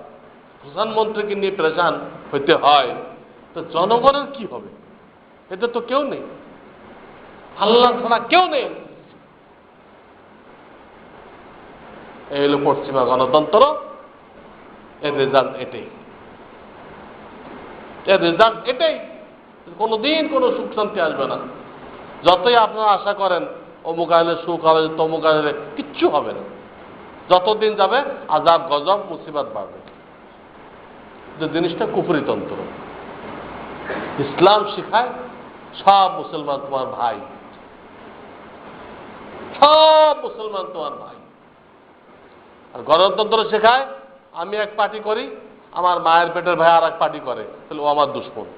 প্রধানমন্ত্রীকে নিয়ে প্রেশান হইতে হয়, তো জনগণের কি হবে? এতে তো কেউ নেই, আল্লাহ ছাড়া কেউ নেই। এই হলো পশ্চিমা গণতন্ত্র। এর রেজাল্ট এটাই, এর রেজাল্ট এটাই। কোনোদিন কোনো সুখ শান্তি আসবে না। যতই আপনারা আশা করেন অমুক আইলে সুখ হবে, তমুক আইলে, কিচ্ছু হবে না। যতদিন যাবে আযাব গজব মুসিবত বাড়বে। যে জিনিসটা কুফরিতন্ত্র। ইসলাম শিখায় সব মুসলমান তোমার ভাই, সব মুসলমান তোমার ভাই। আর গণতন্ত্র শেখায় আমি এক পার্টি করি, আমার মায়ের পেটের ভাই আর এক পার্টি করে, তাহলে ও আমার দুশমন।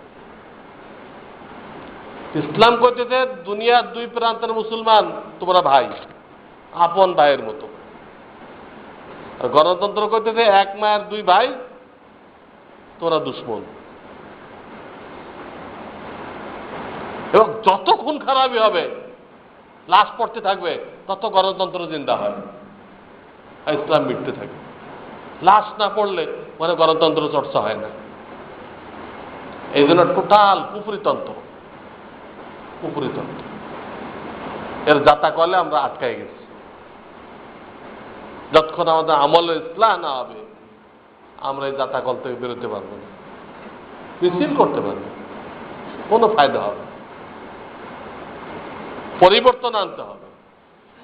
ইসলাম কইতেছে দুনিয়ার দুই প্রান্তের মুসলমান তোমরা ভাই, আপন ভাইয়ের মতো। আর গণতন্ত্র কইতেছে এক মায়ের দুই ভাই, তোমরা দুশমন। এবং যত খুন খারাপই হবে, লাশ পড়তে থাকবে, তত গণতন্ত্র জিন্দা হয়। আর ইসলাম মিটতে থাকে। লাশ না পড়লে মানে গণতন্ত্র চর্চা হয় না। এই জন্য টোটাল কুফরিতন্ত্র, কুফরিতন্ত্র এর যাতা করলে আমরা আটকাই গেছি। যতক্ষণ আমাদের আমলের ইসলাহ না হবে আমরা এই যাতা কল থেকে বেরোতে পারবো না, মিছিল করতে পারবো, কোনো ফায়দা হবে। পরিবর্তন আনতে হবে,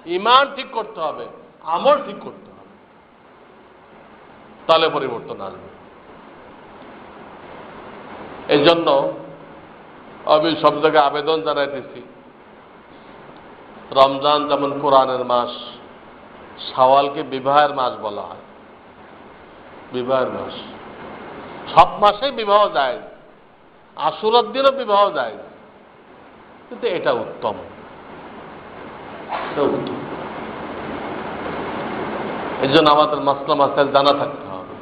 ইমান ঠিক করতে হবে, আমল ঠিক করতে হবে, তাহলে পরিবর্তন আসবে। এই জন্য আমি সব জায়গায় আবেদন জানাইতেছি, রমজান যেমন কোরআনের মাস, শাওয়ালকে বিবাহের মাস বলা হয়, বিবাহের মাস। সব মাসেই বিবাহ যায়, আশুরার দিনও বিবাহ যায়, কিন্তু এটা উত্তম, এটা উত্তম। এই জন্য আমাদের মাসলা মাসাইল জানা থাকতে হবে,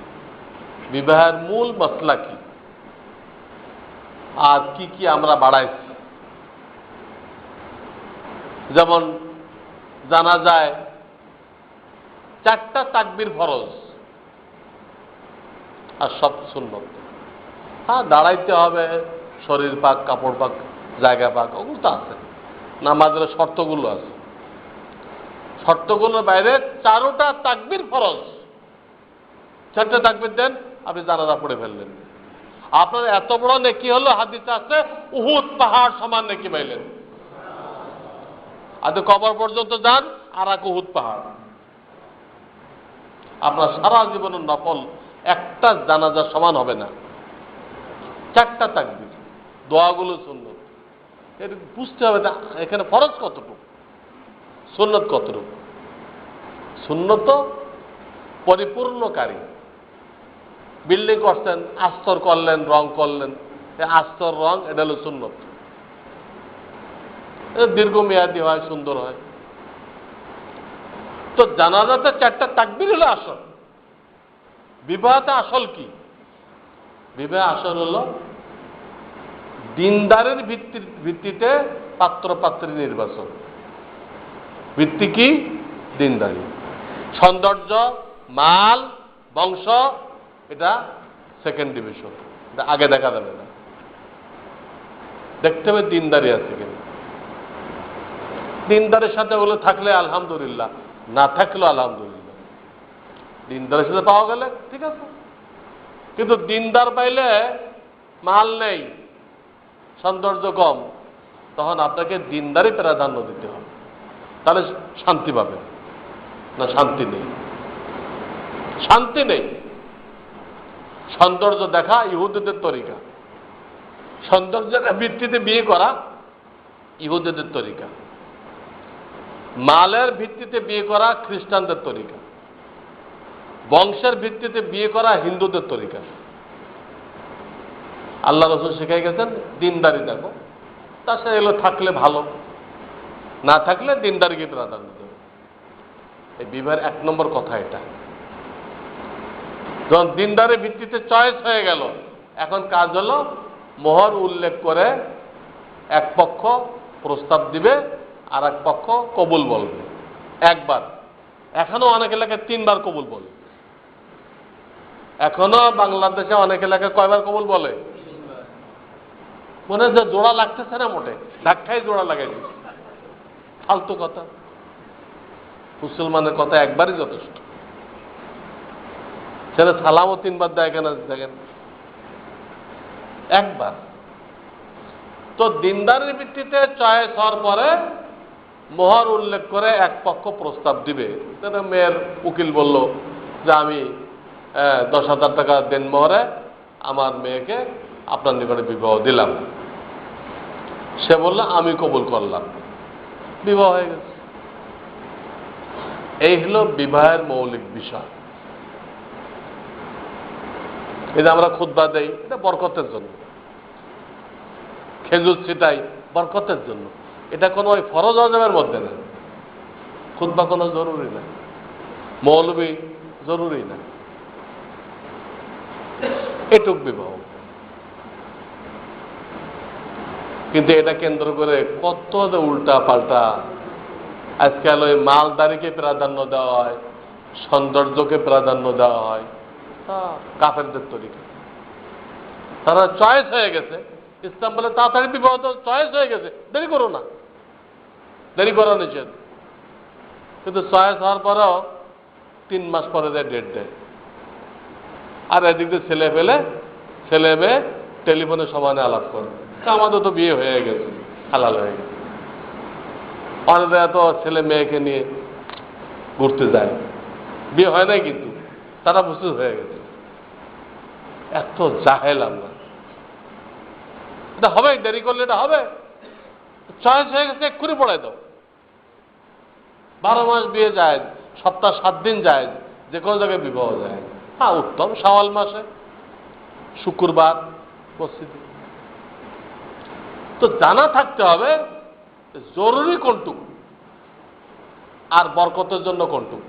বিবাহের মূল মসলা কি আর কি কি আমরা বাড়াইছি। যেমন জানা যায় 4টা তাকবীর ফরজ আর সব সুন্নত। হ্যাঁ, দাঁড়াইতে হবে, শরীর পাক, কাপড় পাক, জায়গা পাক, ওগুলো তো আছে। নামাজের শর্তগুলো আছে, শর্তগুলোর বাইরে 4টা তাকবীর ফরজ। 4টা তাকবীর দেন, আপনি জানাজা পড়ে ফেললেন, আপনার এত বড় নেকি হলো, হাদিস আছে উহুদ পাহাড় সমান নেকি পাইলেন। আর কবর পর্যন্ত যান, আর এক উহুদ পাহাড়। আপনার সারা জীবনের নফল একটা জানাজা সমান হবে না। 4টা তাকবীর, দোয়াগুলো সুন্নত। এটা বুঝতে হবে এখানে ফরজ কতটুকু, সুন্নত কতটুকু। সুন্নত পরিপূর্ণকারী। বিল্ডিং করছেন, আস্তর করলেন, রং করলেন, আস্তর রং, এটা হলো সুন্নত। দীর্ঘমেয়াদী হয়, সুন্দর হয়। তো জানাজাতে 4টা তাকবীর হলো আসল। বিবাহতে আসল কি? বিবাহ আসল হলো দিনদারের ভিত্তিতে পাত্র পাত্রী নির্বাচন। ভিত্তি কি? দিনদারি। সৌন্দর্য, মাল, বংশ এটা সেকেন্ড ডিভিশন, এটা আগে দেখা যাবে না। দেখতে হবে দিনদারি আছে কিনা। দিনদারের সাথে ওগুলো থাকলে আলহামদুলিল্লাহ, না থাকলেও আলহামদুলিল্লাহ। দিনদারের সাথে পাওয়া গেলে ঠিক আছে, কিন্তু দিনদার পাইলে মাল নেই, সৌন্দর্য কম, তখন আপনাকে দিনদারি প্রাধান্য দিতে হবে, তাহলে শান্তি পাবে। না, শান্তি নেই, শান্তি নেই। সৌন্দর্য দেখা ইহুদিদের তরিকা, সৌন্দর্যের ভিত্তিতে বিয়ে করা ইহুদিদের তরিকা, মালের ভিত্তিতে বিয়ে করা খ্রিস্টানদের তরিকা, বংশের ভিত্তিতে বিয়ে করা হিন্দুদের তরিকা। আল্লাহ রাসূল শিখাই গেছেন দিনদারি দেখো, তার সাথে এগুলো থাকলে ভালো, না থাকলে দিনদারিকে প্রাধান্য দেবে। এই বিবাহের 1 নম্বর কথা এটা। যখন দিনদারের ভিত্তিতে চয়েস হয়ে গেল, এখন কাজ হলো মোহর উল্লেখ করে এক পক্ষ প্রস্তাব দিবে, আর এক পক্ষ কবুল বলবে একবার। এখনো অনেক এলাকায় 3বার কবুল বলে। এখনো বাংলাদেশে অনেক এলাকায় কয়বার কবুল বলে? মনে যে জোড়া লাগতেছে না, মোটে ধাক্কায় জোড়া লাগাই দিচ্ছে। ফালতু কথা। মুসলমানের কথা একবারই যথেষ্ট। ছেলে সালামও 3বার দেয় কেন দেখেন, একবার। তো দিনদারের ভিত্তিতে চয়েস হওয়ার পরে মোহর উল্লেখ করে এক পক্ষ প্রস্তাব দিবে। মেয়ের উকিল বলল যে আমি 10,000 টাকা দেন মোহরে আমার মেয়েকে আপনার নিকটে বিবাহ দিলাম। সে বলল আমি কবুল করলাম, বিবাহ হয়ে গেছে। এই হলো বিবাহের মৌলিক বিষয়। এই যে আমরা খুতবা দেই, এটা বরকতের জন্য, খেজুর ছিটাই বরকতের জন্য। এটা কোনো ওই ফরজ ওয়াজিবের মধ্যে না। খুতবা কোনো জরুরি না, মৌলবি জরুরি না, এটুক বিবাহ। কিন্তু এটা কেন্দ্র করে কত উল্টা পাল্টা। আজকাল ওই মালদারিকে প্রাধান্য দেওয়া হয়, সৌন্দর্যকে প্রাধান্য দেওয়া হয়, কাফেরদের তরিকা। তারা চয়েস হয়ে গেছে, ইসলাম বলে তাড়াতাড়ি বিবাহ, চয়েস হয়ে গেছে, দেরি করো না, দেরি করা নিষেধ। কিন্তু চয়েস হওয়ার পরেও 3 মাস পরে দেয়, ডেট দেয়। আর এদিক দিয়ে ছেলে মেয়ে টেলিফোনে সমানে আলাপ করে, আমাদের তো বিয়ে হয়ে গেছে, হালাল হয়ে গেছে। অনেকে তো ছেলে মেয়েকে নিয়ে ঘুরতে যায়, বিয়ে হয় নাই কিন্তু তারা বুঝতে হয়ে গেছে। এত জাহেল আমরা। এটা হবে, দেরি করলে এটা হবে। চয়েস হয়ে গেছে, এক্ষুনি পড়াই দাও। 12 মাস বিয়ে যায়, সপ্তাহ 7 দিন যায়, যে কোনো জায়গায় বিবাহ যায়। হ্যাঁ, উত্তম শাওয়াল মাসে শুক্রবার মসজিদে। তো জানা থাকতে হবে জরুরি কোনটুকু আর বরকতের জন্য কোনটুকু।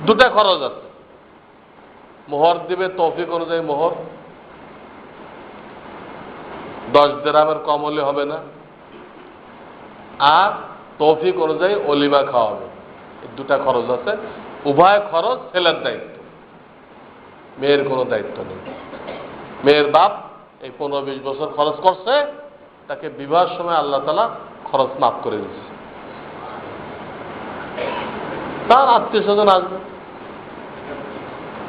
দুটা খরচ আছে। মোহর দিবে তৌফিক অনুযায়ী মোহর, 10 দিরহামের কম হলে হবে না। আর তৌফিক অনুযায়ী অলিমা খাওয়াবে, এই দুটা খরচ আছে। উভয় খরচ ছেলের দায়িত্ব, মেয়ের কোনো দায়িত্ব নেই। মেয়ের বাপ এই 15-20 বছর খরচ করছে, তাকে বিবাহের সময় আল্লাহ তাআলা খরচ মাফ করে দিচ্ছে। তার আত্মীয় স্বজন আসবে,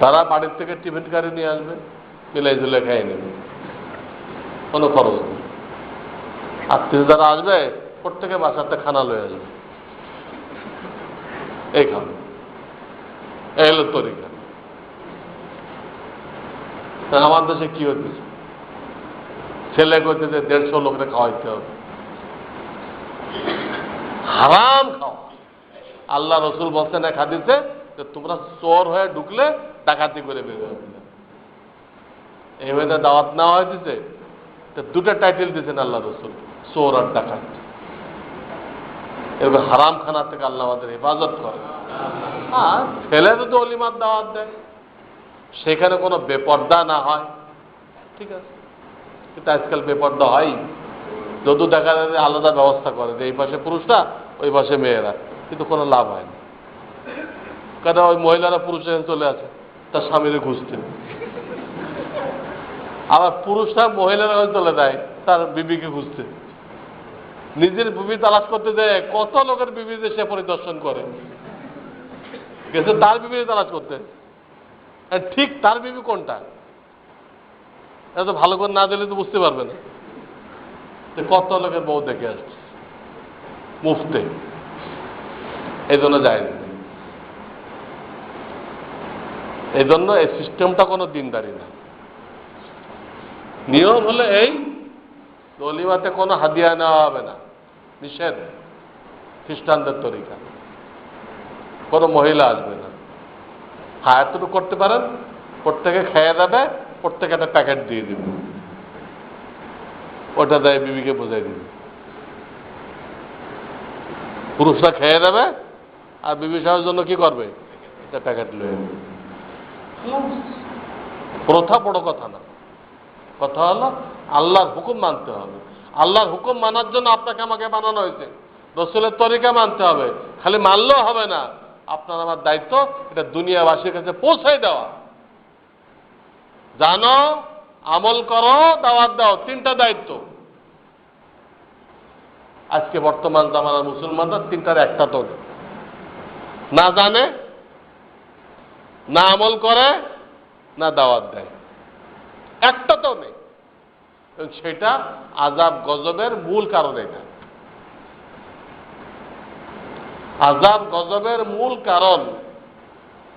তারা বাড়ির থেকে টিফিন গাড়ি নিয়ে আসবে, মিলাই ঝুলে খাই নেবে, কোনো খরচ নেই। আত্মীয় যারা আসবে প্রত্যেকে বাসাতে খানা লয়ে আসবে, এই খাবে। এই হলো তরিকা। আমার দেশে কি হচ্ছে, ছেলে করতে যে 150 লোককে খাওয়াইতে হবে, হারাম খাওয়া। আল্লাহ রসুল বলছেন এক হাদিসে যে তোমরা চোর হয়ে ঢুকলে ডাকাতি করে বের হবে। এইভাবে দাওয়াত নেওয়া হয়েছে, দুটা টাইটেল দিয়েছেন আল্লাহ রসুল, চোর আর ডাকাত। এরকম হারাম খানা থেকে আল্লাহ আমাদের হেফাজত করে। আর ছেলে যদি অলিমার দাওয়াত দেয়, সেখানে কোনো বেপর্দা না হয়, ঠিক আছে। কিন্তু আজকাল বেপর্দা হয়, যদি দেখা যায় যে আলাদা ব্যবস্থা করে যে এই পাশে পুরুষরা, ওই পাশে মেয়েরা, কিন্তু কোনো লাভ হয় না। কারণ ওই মহিলারা পুরুষের চলে আসে তার স্বামীরে খুঁজতে, আবার পুরুষরা মহিলারা চলে যায় তার বিবিকে খুঁজতে। নিজের বিবি তালাশ করতে যায়, কত লোকের বিবি সে পরিদর্শন করে গেছে তার বিবি তালাশ করতে। ঠিক তার বিবি কোনটা এত ভালো করে না দিলে তো বুঝতে পারবে না। কত লোকের বউ দেখে আসছে মুফতে, এই জন্য যায় না। এই জন্য এই সিস্টেমটা কোনো দিনদারি না। নিয়ম হলে এই অলিমাতে কোনো হাদিয়া নেওয়া হবে না, নিষেধ। খ্রিস্টানদের তরিকা, কোনো মহিলা আসবে না। হ্যাঁ, এতটুকু করতে পারেন, প্রত্যেকে খেয়ে যাবে, প্রত্যেকে একটা প্যাকেট দিয়ে দিবে, ওটা দেয় বিবিকে বোঝাই দিবে। পুরুষরা খেয়ে যাবে আর বিবি সাহেবের জন্য কি করবে, একটা প্যাকেট লয়ে যাবে। প্রথা বড় কথা না, কথা হলো আল্লাহর হুকুম মানতে হবে। আল্লাহর হুকুম মানার জন্য আপনাকে আমাকে বানানো হয়েছে, রসুলের তরিকা মানতে হবে। খালি মানলেও হবে না, আপনার আমার দায়িত্ব এটা দুনিয়াবাসীর কাছে পৌঁছাই দেওয়া। জানো, আমল করো, দাওয়াত দাও, 3টা দায়িত্ব। আজকে বর্তমান জামানার মুসলমানরা 3টার একটা তো না জানে, না আমল করে, না দাওয়াত দেয়, একটা তো নেই। সেটা আযাব গজবের মূল কারণ। এটা আযাব গজবের মূল কারণ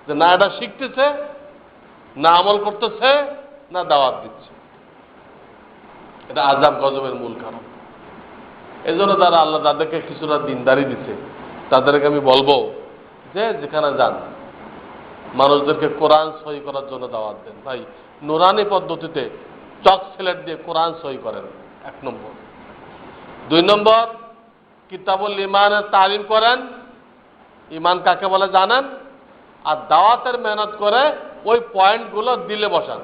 যে না এটা শিখতেছে, না আমল করতেছে, না দাওয়াত দিচ্ছে। এটা আযাব গজবের মূল কারণ। এই জন্য যারা আল্লাহ তাদেরকে কিছুটা দিনদারি দিচ্ছে, তাদেরকে আমি বলবো যে যেখানে যান মানুষদেরকে কোরআন সহি করার জন্য দাওয়াত দেন। ভাই, নুরানি পদ্ধতিতে চক সিলেট দিয়ে কোরআন সহি করেন, 1 নম্বর। 2 নম্বর, কিতাবুল ইমানের তালিম করেন, ইমান কাকে বলে জানেন, আর দাওয়াতের মেহনত করে ওই পয়েন্টগুলো দিলে বসান।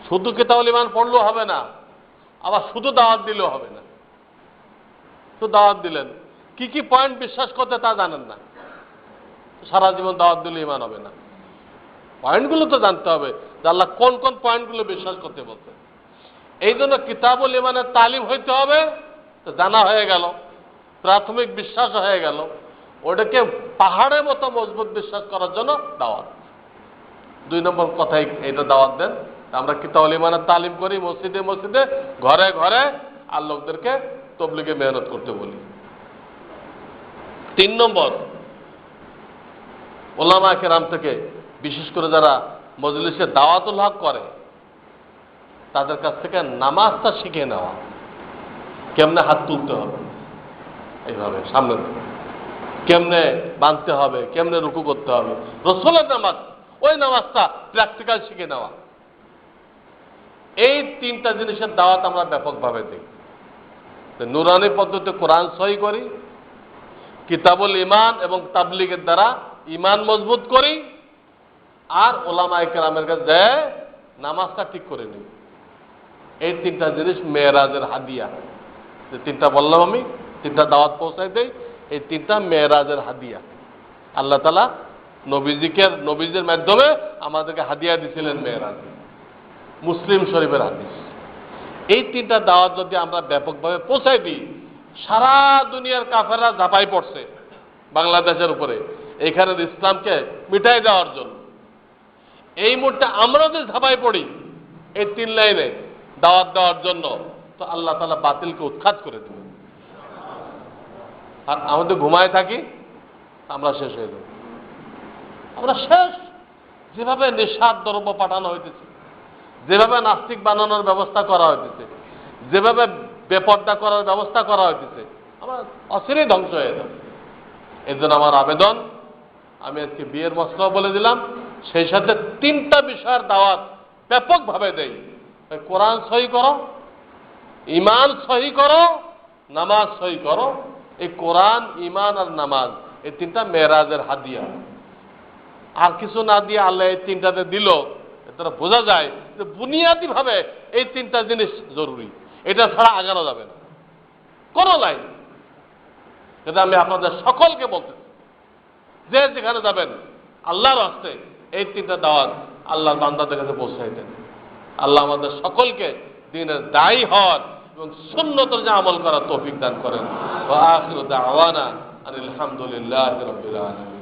শুধু কিতাবুল ইমান পড়লেও হবে না, আবার শুধু দাওয়াত দিলেও হবে না। শুধু দাওয়াত দিলেন, কি কি পয়েন্ট বিশ্বাস করতে তা জানেন না, সারা জীবন দাওয়াত দিলে ইমান হবে না। পয়েন্টগুলো তো জানতে হবে যে আল্লাহ কোন কোন পয়েন্টগুলো বিশ্বাস করতে বলছে। এই জন্য কিতাবুল ইমানের তালিম হইতে হবে, তো জানা হয়ে গেল, প্রাথমিক বিশ্বাস হয়ে গেল, ওটাকে পাহাড়ের মতো মজবুত বিশ্বাস করার জন্য দাওয়াত। 2 নম্বর কথাই এটা দাওয়াত দেন, আমরা কিতাবুল ইমানের তালিম করি মসজিদে মসজিদে, ঘরে ঘরে, আর লোকদেরকে তবলিগে মেহনত করতে বলি। 3 নম্বর, ওলামা কেরাম থেকে বিশেষ করে যারা মজলিসে দাওয়াতুল হক করে তাদের কাছ থেকে নামাজটা শিখে নেওয়া, কেমনে হাত তুলতে হবে, এইভাবে সামনে কেমনে বাঁধতে হবে, কেমনে রুকু করতে হবে, রসুলের নামাজ, ওই নামাজটা প্র্যাকটিক্যাল শিখে নেওয়া। এই 3টা জিনিসের দাওয়াত আমরা ব্যাপকভাবে দিই। নুরানি পদ্ধতিতে কোরআন সহি করি, কিতাবুল ইমান এবং তাবলিগের দ্বারা ইমান মজবুত করি, আর ওলামায়ে কেরামের কাছে যায় নামাজটা ঠিক করে নিই। এই 3টা জিনিস মেরাজের হাদিয়া। যে 3টা বললাম আমি, 3টা দাওয়াত পৌঁছাই দেই, এই 3টা মেরাজের হাদিয়া। আল্লাহ তাআলা নবীজির মাধ্যমে আমাদেরকে হাদিয়া দিয়েছিলেন মেরাজ, মুসলিম শরীফের হাদিস। এই 3টা দাওয়াত যদি আমরা ব্যাপকভাবে পৌঁছাই দিই, সারা দুনিয়ার কাফেররা ঝাঁপাই পড়ছে বাংলাদেশের উপরে এখানের ইসলামকে মিটাই দেওয়ার জন্য। এই মুহূর্তে আমরা যদি ঝাঁপাই পড়ি এই 3 লাইনে দাওয়াত দেওয়ার জন্য, তো আল্লাহ তাআলা বাতিলকে উৎখাত করে দেবে। আর আমাদের ঘুমায় থাকি, আমরা শেষ হয়ে যাব, আমরা শেষ। যেভাবে নেশার দ্রব্য পাঠানো হইতেছে, যেভাবে নাস্তিক বানানোর ব্যবস্থা করা হইতেছে, যেভাবে বেপর্দা করার ব্যবস্থা করা হইতেছে, আমরা অচিরেই ধ্বংস হয়ে যাব। এই জন্য আমার আবেদন, আমি আজকে বিয়ের মশলা বলে দিলাম, সেই সাথে 3টা বিষয়ের দাওয়াত ব্যাপকভাবে দেই। কোরআন সহি করো, ইমান সহি করো, নামাজ সহি করো। এই কোরআন, ইমান আর নামাজ, এই 3টা মেরাজের হাদিয়া। আর কিছু না দিয়ে আল্লাহ এই 3টাতে দিল, এটা বোঝা যায় যে বুনিয়াদী ভাবে এই 3টা জিনিস জরুরি, এটা ছাড়া আগানো যাবে না কোনো লাইন। এটা আমি আপনাদের সকলকে বলতেছি, যে যেখানে যাবেন আল্লাহর রাস্তে এই 3টা দাওয়াত আল্লাহর বান্দাদের কাছে পৌঁছাই দেন। আল্লাহ আমাদের সকলকে দ্বীনের দায়ী হওয়ার এবং সুন্নতের যে আমল করার তৌফিক দান করেন। ওয়া আখিরু দাওয়ানা আনিল হামদুলিল্লাহি রাব্বিল আলামিন।